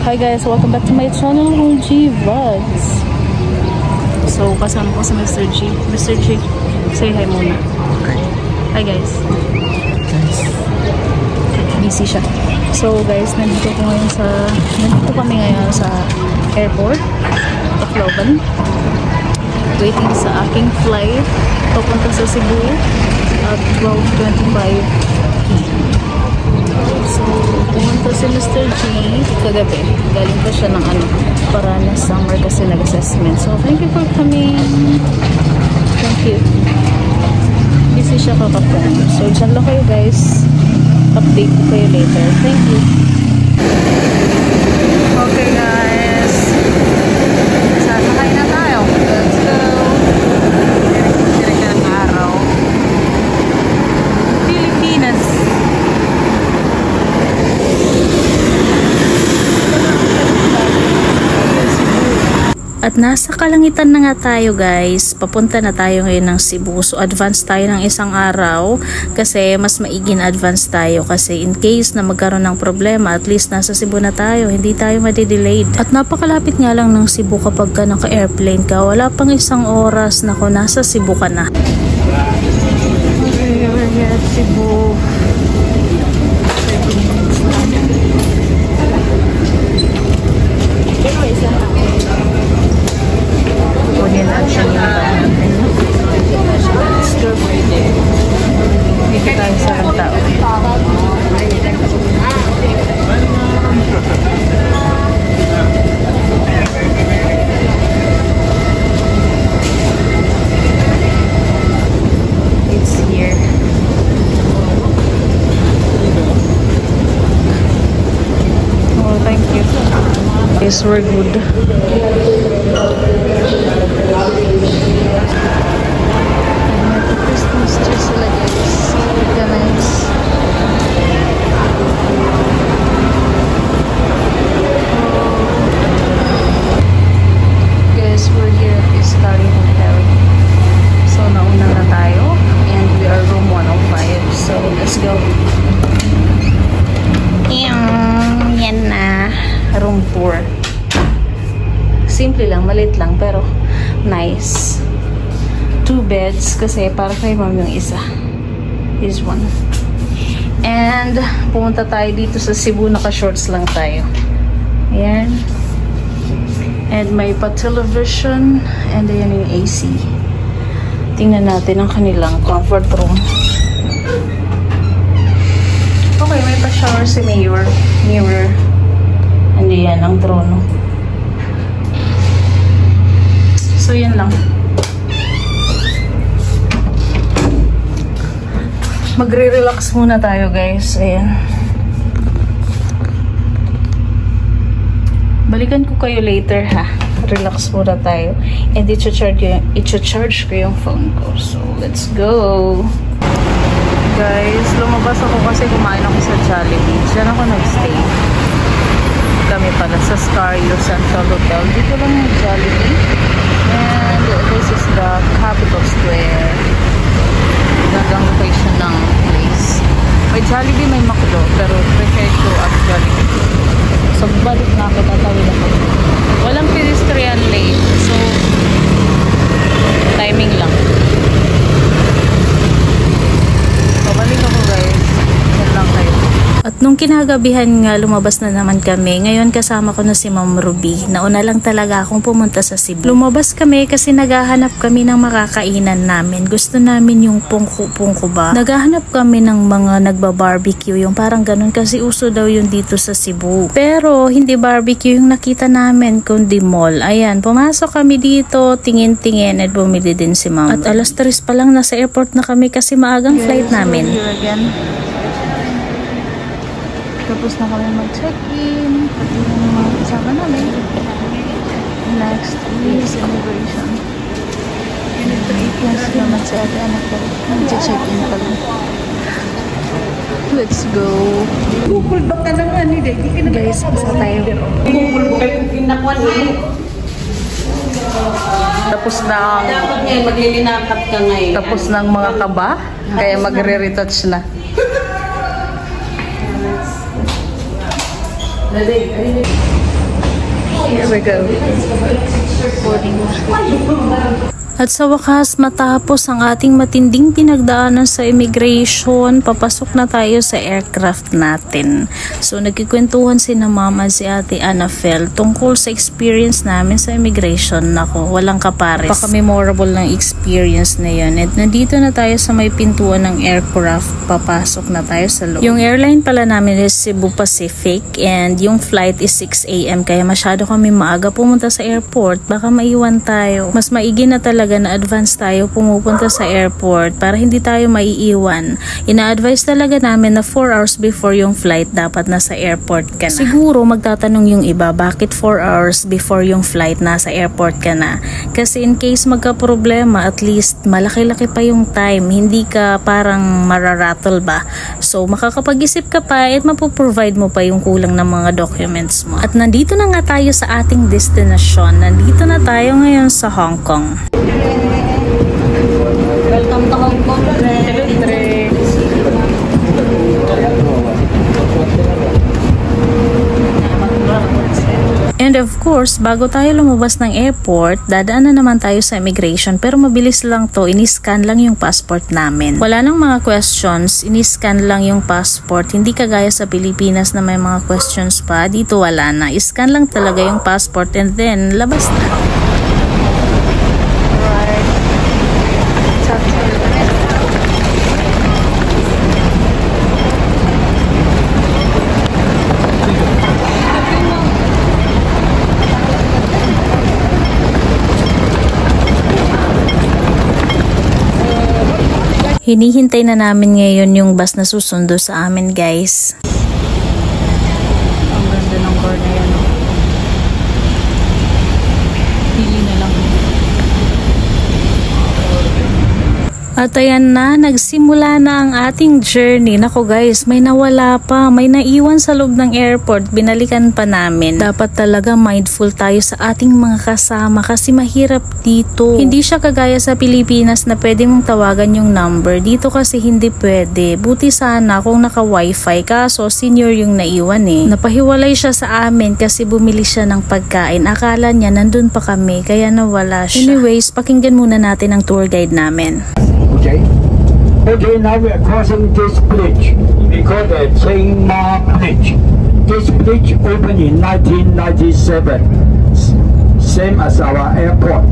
Hi guys, welcome back to my channel, G Vlogs. So, kasama ko sa Mr. G. Mr. G, say hi muna. Hi guys. Busy siya. So guys, nandito kami ngayon sa airport of Loban. Waiting sa aking flight papunta sa Cebu at 12:25. So, pumunta si Mr. G kagabi. Galing pa siya ng Paranas summer kasi nag-assessment. So, thank you for coming. Thank you. Busy siya kakapon. So, dyan lang kayo guys. Update ko kayo later. Thank you. Okay guys. Sasakay na tayo. Let's go. Direct ng araw. Pilipinas. At nasa kalangitan na nga tayo guys. Papunta na tayo ngayon ng Cebu. So advance tayo ng isang araw kasi mas maigin advance tayo kasi in case na magkaroon ng problema, at least nasa Cebu na tayo. Hindi tayo madidelayed. At napakalapit nga lang ng Cebu kapag ka naka-airplane ka. Wala pang isang oras na kung nasa Cebu ka na. Okay, we're here at Cebu. Kunin natin yung let's go. Dito tayo sa tao. It's here. Oh, thank you. Yes, we're good. Christmas tree sila guys. Guys. Guys, we're here at Istari Hotel. So, nauna na tayo. And we are room 105. So, let's go. Yan na. Room tour. Simple lang, maliit lang, pero nice. 2 beds kasi para kay mom yung isa. This one. And pumunta tayo dito sa Cebu, naka-shorts lang tayo. Ayan. And may pa-television and ayan yung AC. Tingnan natin ang kanilang comfort room. Okay, may pa-shower si mirror. And ayan ang trono. So, yan lang. Magre-relax muna tayo, guys. Ayan. Balikan ko kayo later, ha? Relax muna tayo. And i-charge ko yung phone ko. So, let's go. Guys, lumabas ako kasi kumain ako sa Jollibee. Diyan ako nag-stay. Kami pala sa Scario Central Hotel. Dito lang yung Jollibee. And this is the Capitol Square. Gandang location ng place. May Jollibee, may McDo, pero prefer ko at Jollibee. So, balik na ako, tatawid ako. Walang pedestrian lane. So, timing lang. So, balik ako guys. Yan lang kayo. At nung kinagabihan nga, lumabas na naman kami. Ngayon kasama ko na si Ma'am Ruby. Nauna lang talaga akong pumunta sa Cebu. Lumabas kami kasi naghahanap kami ng makakainan namin. Gusto namin yung pungko ba. Naghahanap kami ng mga nagba-barbecue. Yung parang ganun kasi uso daw yun dito sa Cebu. Pero hindi barbecue yung nakita namin kundi mall. Ayan, pumasok kami dito, tingin-tingin at bumili din si Ma'am. At alas 3 pa lang nasa airport na kami kasi maagang flight namin. Tapos na kami mag-check-in. Pati yung mga kasama namin. Next is immigration. Yes, naman si ate anak ko. Mag-check-in pa lang. Let's go. Google ba ka naman? Guys, basta tayo. Google ba yung pinakwan eh? Tapos na. Dapat ngayon maglilinakat ka ngayon. Tapos ng mga kaba. Kaya magre-retouch na. Here we go. Boarding. At sa wakas, matapos ang ating matinding pinagdaanan sa immigration, papasok na tayo sa aircraft natin. So, nagkikwentuhan si na mama si ate Annafel tungkol sa experience namin sa immigration. Nako, walang kapares. Paka-memorable ng experience na yun. At nandito na tayo sa may pintuan ng aircraft. Papasok na tayo sa loob. Yung airline pala namin is Cebu Pacific and yung flight is 6 AM. Kaya masyado kami maaga pumunta sa airport. Baka maiwan tayo. Mas maigi na talaga na advance tayo pumupunta sa airport para hindi tayo maiiwan. Ina-advise talaga namin na 4 hours before yung flight dapat nasa airport ka na. Siguro magtatanong yung iba, bakit 4 hours before yung flight nasa airport ka na? Kasi in case magka-problema, at least malaki-laki pa yung time. Hindi ka parang mararattle ba? So makakapag-isip ka pa at mapoprovide mo pa yung kulang ng mga documents mo. At nandito na nga tayo sa ating destination. Nandito na tayo ngayon sa Hong Kong. Welcome to Hong Kong, And of course, bago tayo lumabas ng airport, dadaan na naman tayo sa immigration pero mabilis lang to, ini-scan lang yung passport namin. Wala nang mga questions, ini-scan lang yung passport. Hindi kagaya sa Pilipinas na may mga questions pa, dito wala na. I-scan lang talaga yung passport and then labas na. Hinihintay na namin ngayon yung bus na susundo sa amin, guys. Ang ganda ng car na yan. Pili na lang. At ayan na, nagsimula na ang ating journey. Nako guys, may nawala pa, may naiwan sa loob ng airport, binalikan pa namin. Dapat talaga mindful tayo sa ating mga kasama kasi mahirap dito. Hindi siya kagaya sa Pilipinas na pwede mong tawagan yung number. Dito kasi hindi pwede. Buti sana kung naka-wifi, kaso senior yung naiwan eh. Napahiwalay siya sa amin kasi bumili siya ng pagkain. Akala niya nandun pa kami, kaya nawala siya. Anyways, pakinggan muna natin ang tour guide namin. Okay, now we are crossing this bridge. We call the Chiang Mai Bridge. This bridge opened in 1997, same as our airport,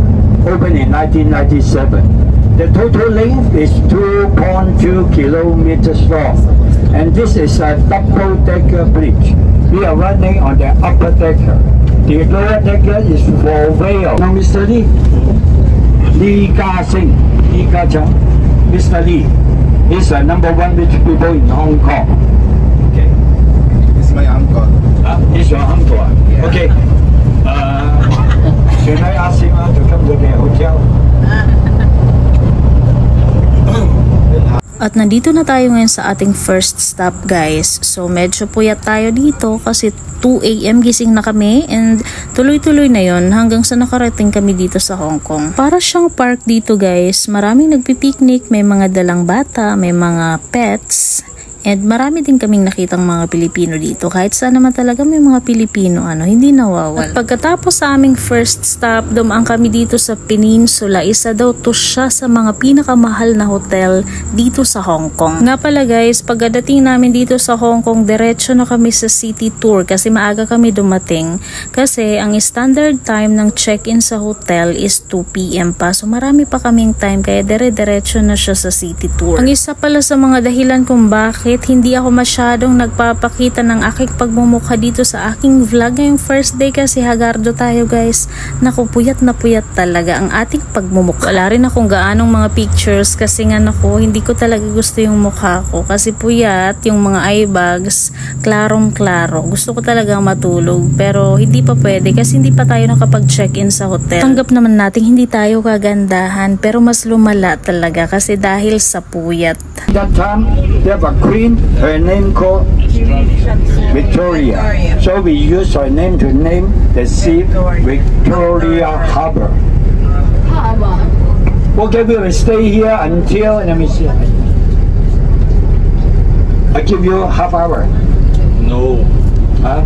opened in 1997. The total length is 2.2 kilometers long, and this is a double-decker bridge. We are running on the upper decker. The lower decker is for rail. Now, Mr. Lee, Lee Ka-sing, Lee Ka-chang. Mr. Lee is the #1 rich people in Hong Kong. Okay. It's my uncle. It's your uncle. Yeah. Okay. Should I ask him to come to the hotel? At nandito na tayo ngayon sa ating first stop, guys. So medyo puyat tayo dito kasi 2 AM gising na kami and tuloy-tuloy na yon hanggang sa nakarating kami dito sa Hong Kong. Para siyang park dito, guys. Maraming nagpipiknik, may mga dalang bata, may mga pets. And marami din kaming nakitang mga Pilipino dito. Kahit saan naman talaga may mga Pilipino, hindi nawawala. At pagkatapos sa aming first stop, dumaan kami dito sa Peninsula. Isa daw to siya sa mga pinakamahal na hotel dito sa Hong Kong. Nga pala guys, pagdating namin dito sa Hong Kong, diretso na kami sa city tour kasi maaga kami dumating. Kasi ang standard time ng check-in sa hotel is 2 PM pa. So marami pa kaming time kaya dire-diretso na siya sa city tour. Ang isa pala sa mga dahilan kung bakit hindi ako masyadong nagpapakita ng aking pagmumukha dito sa aking vlog ngayong first day kasi hagardo tayo guys. Naku, puyat na puyat talaga ang ating pagmumukha. Wala rin akong gaanong mga pictures kasi nga naku, hindi ko talaga gusto yung mukha ko kasi puyat, yung mga eye bags, klarong-klaro. Gusto ko talaga matulog pero hindi pa pwede kasi hindi pa tayo nakapag-check-in sa hotel. Tanggap naman natin hindi tayo kagandahan pero mas lumala talaga kasi dahil sa puyat. That time, they have a queen, her name called Victoria. So we use her name to name the sea Victoria Harbor. Okay, we will stay here until, let me see. I give you half hour. No. Huh?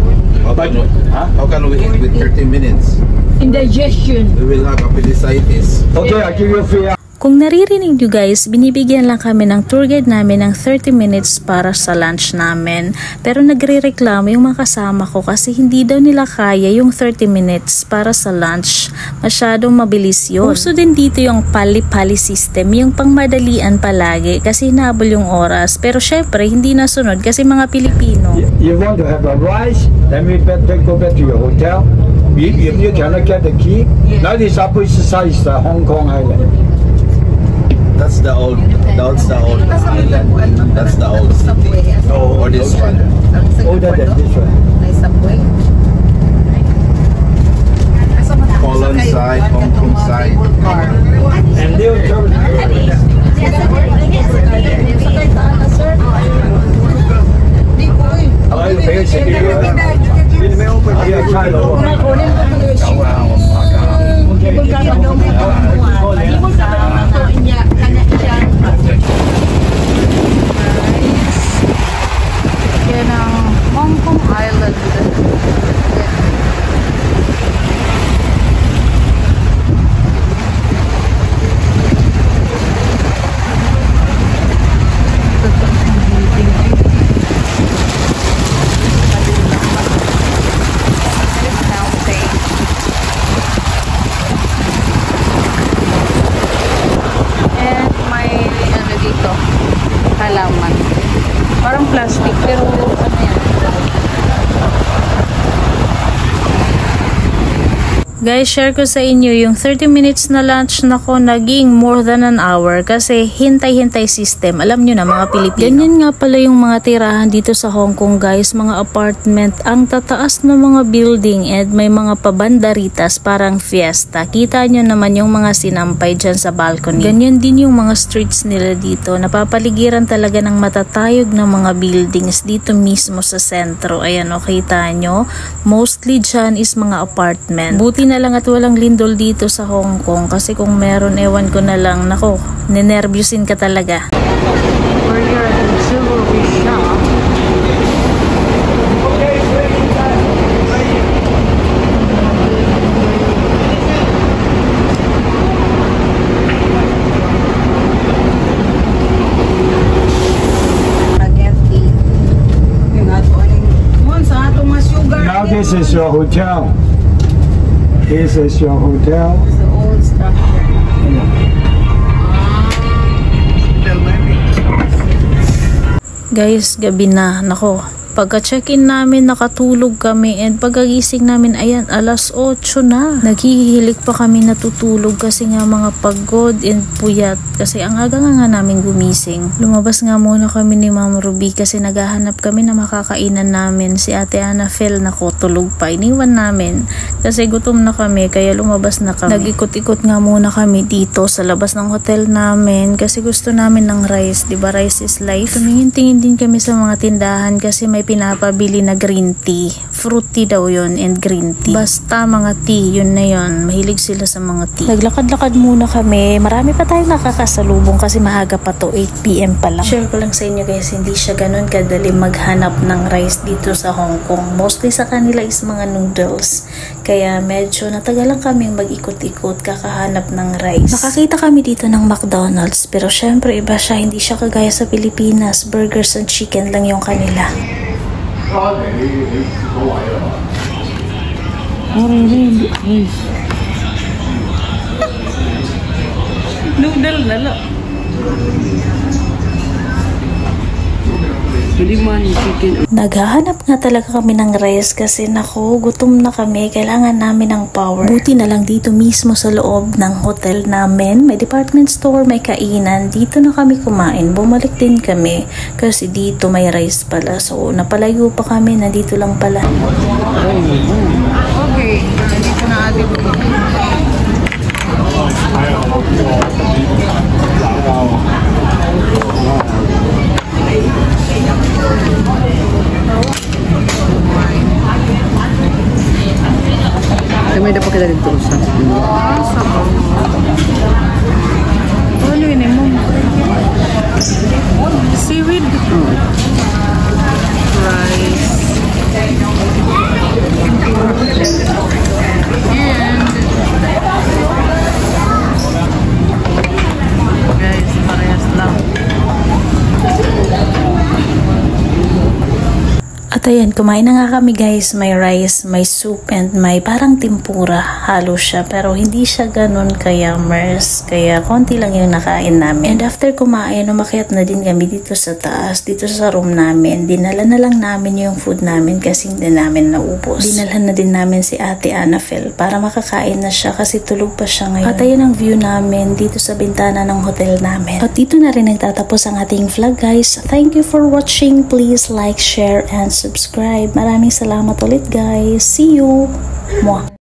How can we tomorrow we eat with 30 minutes. Indigestion. We will have appendicitis. Okay, I give you free. Kung naririnig nyo guys, binibigyan lang kami ng tour guide namin ng 30 minutes para sa lunch namin. Pero nagre-reklamo yung mga kasama ko kasi hindi daw nila kaya yung 30 minutes para sa lunch. Masyadong mabilis yun. Uso din dito yung pali-pali system, yung pangmadalian palagi kasi hinabol yung oras. Pero syempre, hindi nasunod kasi mga Pilipino. You want to have a rice, then we better go back to your hotel. If you cannot get the key, now this opposite side is the Hong Kong Island. That's the old island. That's the old city. Oh, Or this one. older than this one. Holland side, Hong Kong side. And New Jersey. Ay, basically, yeah, China. Yan ang Hong Kong Island. And may ano dito, halaman. Parang plastic pero ano yan. Guys, share ko sa inyo yung 30 minutes na lunch na ko naging more than an hour kasi hintay-hintay system. Alam nyo na mga Pilipino. Ganyan nga pala yung mga tirahan dito sa Hong Kong guys, mga apartment. Ang tataas na mga building and may mga pabandaritas parang fiesta. Kita nyo naman yung mga sinampay dyan sa balcony. Ganyan din yung mga streets nila dito. Napapaligiran talaga ng matatayog na mga buildings dito mismo sa sentro. Ayan o, kita nyo. Mostly dyan is mga apartment. Buti na lang at walang lindol dito sa Hong Kong kasi kung meron, ewan ko na lang, nako, ninervyusin ka talaga. We're here at the jewelry shop. Now this is your hotel. This is your hotel. The old structure. Guys, gabi na. Nako, pagka-check-in namin, nakatulog kami and pagkagising namin, ayan, alas 8 na. Naghihilig pa kami natutulog kasi nga mga pagod and puyat kasi ang aga nga namin gumising. Lumabas nga muna kami ni Ma'am Ruby kasi naghahanap kami na makakainan namin. Si Ate Ana Fel, nako, tulog pa. Iniwan namin kasi gutom na kami kaya lumabas na kami. Nag-ikot-ikot nga muna kami dito sa labas ng hotel namin kasi gusto namin ng rice. Diba rice is life? Tumingin-tingin din kami sa mga tindahan kasi may pinapabili na green tea. Fruit tea daw yun and green tea. Basta mga tea, yun na yun. Mahilig sila sa mga tea. Naglakad-lakad muna kami. Marami pa tayong nakakasalubong kasi mahaga pa to. 8 PM pa lang. Share ko lang sa inyo guys, hindi siya ganun kadali maghanap ng rice dito sa Hong Kong. Mostly sa kanila is mga noodles. Kaya medyo natagalan kaming mag-ikot-ikot kakahanap ng rice. Nakakita kami dito ng McDonald's pero syempre iba siya. Hindi siya kagaya sa Pilipinas. Burgers and chicken lang yung kanila. Noodle na lang. Naghahanap nga talaga kami ng rice kasi nako, gutom na kami, kailangan namin ng power. Buti na lang dito mismo sa loob ng hotel namin, may department store, may kainan. Dito na kami kumain, bumalik din kami kasi dito may rice pala. So napalayo pa kami, nandito lang pala. Okay, nandito na atin. May dapat kita dito sa Ano yun mo? Seaweed? Rice. At ayan, kumain na nga kami guys. May rice, may soup, and may parang tempura. Halo siya, pero hindi siya ganun kayamers. Kaya konti lang yung nakain namin. And after kumain, umakyat na din kami dito sa taas, dito sa room namin. Dinala na lang namin yung food namin kasi hindi namin naubos. Dinalhan na din namin si Ate Annafel para makakain na siya kasi tulog pa siya ngayon. At ayan ang view namin dito sa bintana ng hotel namin. At dito na rin nagtatapos ang ating vlog guys. Thank you for watching. Please like, share, and subscribe. Maraming salamat ulit guys. See you! Mwah!